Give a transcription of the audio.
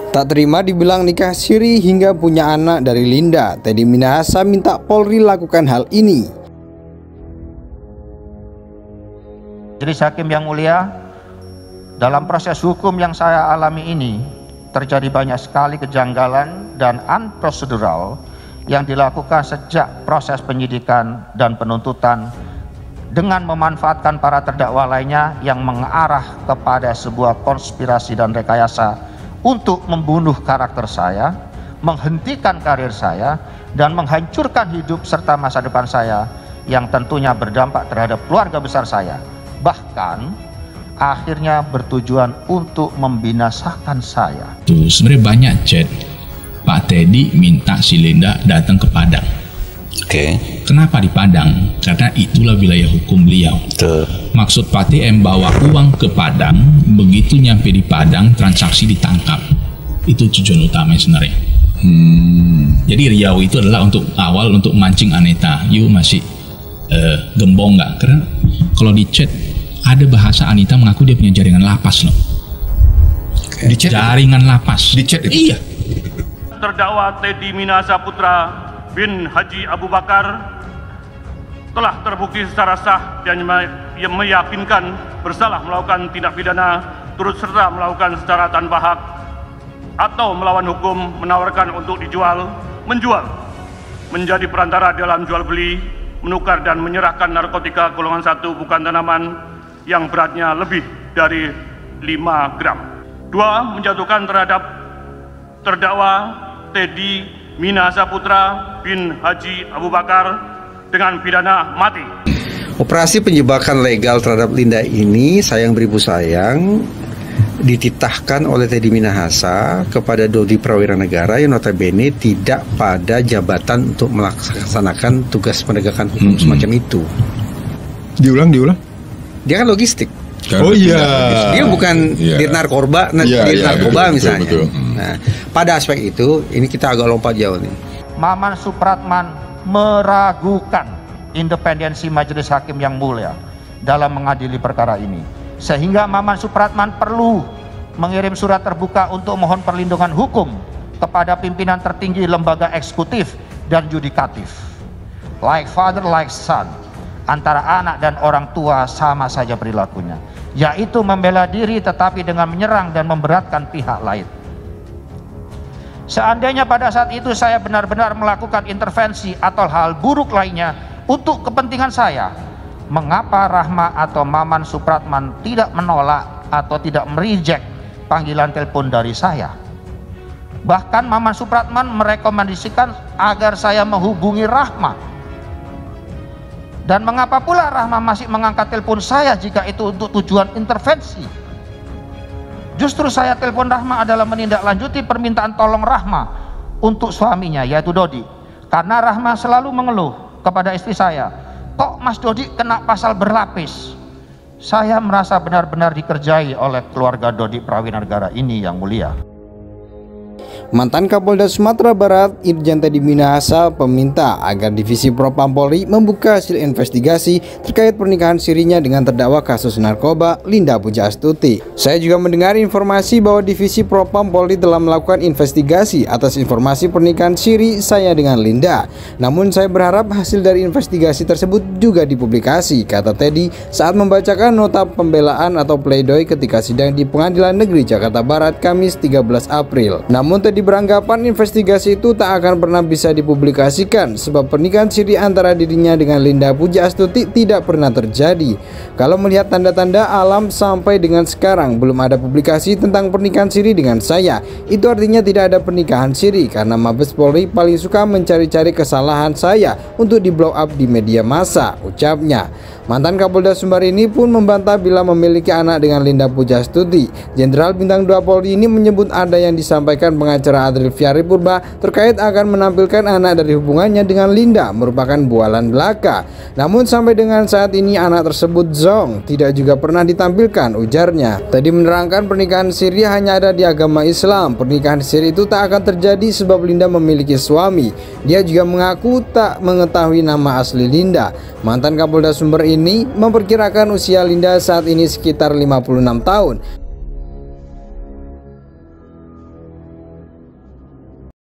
Tak terima dibilang nikah siri hingga punya anak dari Linda, Teddy Minahasa minta Polri lakukan hal ini. Majelis Hakim yang mulia, dalam proses hukum yang saya alami ini terjadi banyak sekali kejanggalan dan unprocedural yang dilakukan sejak proses penyidikan dan penuntutan dengan memanfaatkan para terdakwa lainnya yang mengarah kepada sebuah konspirasi dan rekayasa untuk membunuh karakter saya, menghentikan karir saya, dan menghancurkan hidup serta masa depan saya yang tentunya berdampak terhadap keluarga besar saya. Bahkan akhirnya bertujuan untuk membinasakan saya. Sebenarnya banyak chat Pak Teddy minta si Linda datang ke Padang. Kenapa di Padang? Karena itulah wilayah hukum beliau. Maksud Pak TM bawa uang ke Padang, begitu nyampe di Padang transaksi ditangkap. Itu tujuan utamanya sebenarnya. Jadi Riau itu adalah untuk awal untuk mancing Aneta. You masih gembong nggak? Karena kalau di chat ada bahasa Anita mengaku dia punya jaringan lapas loh. Di chat jaringan lapas. Di chat itu? Iya. Terdakwa Teddy Minahasa Putra bin Haji Abu Bakar telah terbukti secara sah dan meyakinkan bersalah melakukan tindak pidana turut serta melakukan secara tanpa hak atau melawan hukum menawarkan untuk dijual, menjual, menjadi perantara dalam jual beli, menukar dan menyerahkan narkotika golongan 1 bukan tanaman yang beratnya lebih dari 5 gram. 2. Menjatuhkan terhadap terdakwa Teddy Minahasa Putra bin Haji Abu Bakar dengan pidana mati. Operasi penjebakan legal terhadap Linda ini, Sayang Beribu Sayang, dititahkan oleh Teddy Minahasa kepada Dodi Prawira Negara yang notabene tidak pada jabatan untuk melaksanakan tugas penegakan hukum semacam itu. Diulang. Dia kan logistik. Oh iya. Dia bukan Dit Narkoba, Narkoba misalnya. Betul. Nah, pada aspek itu, ini kita agak lompat jauh nih. Maman Supratman meragukan independensi Majelis Hakim yang mulia dalam mengadili perkara ini, sehingga Maman Supratman perlu mengirim surat terbuka untuk mohon perlindungan hukum kepada pimpinan tertinggi lembaga eksekutif dan yudikatif. Like father, like son, antara anak dan orang tua sama saja perilakunya, yaitu membela diri tetapi dengan menyerang dan memberatkan pihak lain. Seandainya pada saat itu saya benar-benar melakukan intervensi atau hal buruk lainnya untuk kepentingan saya, mengapa Rahma atau Maman Supratman tidak menolak atau tidak mereject panggilan telepon dari saya? Bahkan Maman Supratman merekomendasikan agar saya menghubungi Rahma. Dan mengapa pula Rahma masih mengangkat telepon saya jika itu untuk tujuan intervensi? Justru saya telepon Rahma adalah menindaklanjuti permintaan tolong Rahma untuk suaminya, yaitu Dodi. Karena Rahma selalu mengeluh kepada istri saya, kok Mas Dodi kena pasal berlapis? Saya merasa benar-benar dikerjai oleh keluarga Dodi Prawira Negara ini yang mulia. Mantan Kapolda Sumatera Barat Irjen Teddy Minahasa meminta agar Divisi Propam Polri membuka hasil investigasi terkait pernikahan sirinya dengan terdakwa kasus narkoba Linda Pujastuti. Saya juga mendengar informasi bahwa Divisi Propam Polri telah melakukan investigasi atas informasi pernikahan siri saya dengan Linda. Namun saya berharap hasil dari investigasi tersebut juga dipublikasi, kata Teddy saat membacakan nota pembelaan atau pledoi ketika sidang di Pengadilan Negeri Jakarta Barat Kamis 13 April. Namun Teddy beranggapan investigasi itu tak akan pernah bisa dipublikasikan sebab pernikahan siri antara dirinya dengan Linda Pujastuti tidak pernah terjadi. Kalau melihat tanda-tanda alam sampai dengan sekarang belum ada publikasi tentang pernikahan siri dengan saya, itu artinya tidak ada pernikahan siri karena Mabes Polri paling suka mencari-cari kesalahan saya untuk di blow up di media massa, ucapnya. Mantan Kapolda Sumbar ini pun membantah bila memiliki anak dengan Linda Pujastuti. Jenderal Bintang 2 Polri ini menyebut ada yang disampaikan pengacara Adril Fiari Purba terkait akan menampilkan anak dari hubungannya dengan Linda merupakan bualan belaka. Namun sampai dengan saat ini anak tersebut zong, tidak juga pernah ditampilkan, ujarnya. Tadi menerangkan pernikahan siri hanya ada di agama Islam. Pernikahan siri itu tak akan terjadi sebab Linda memiliki suami. Dia juga mengaku tak mengetahui nama asli Linda. Mantan Kapolda Sumber ini memperkirakan usia Linda saat ini sekitar 56 tahun.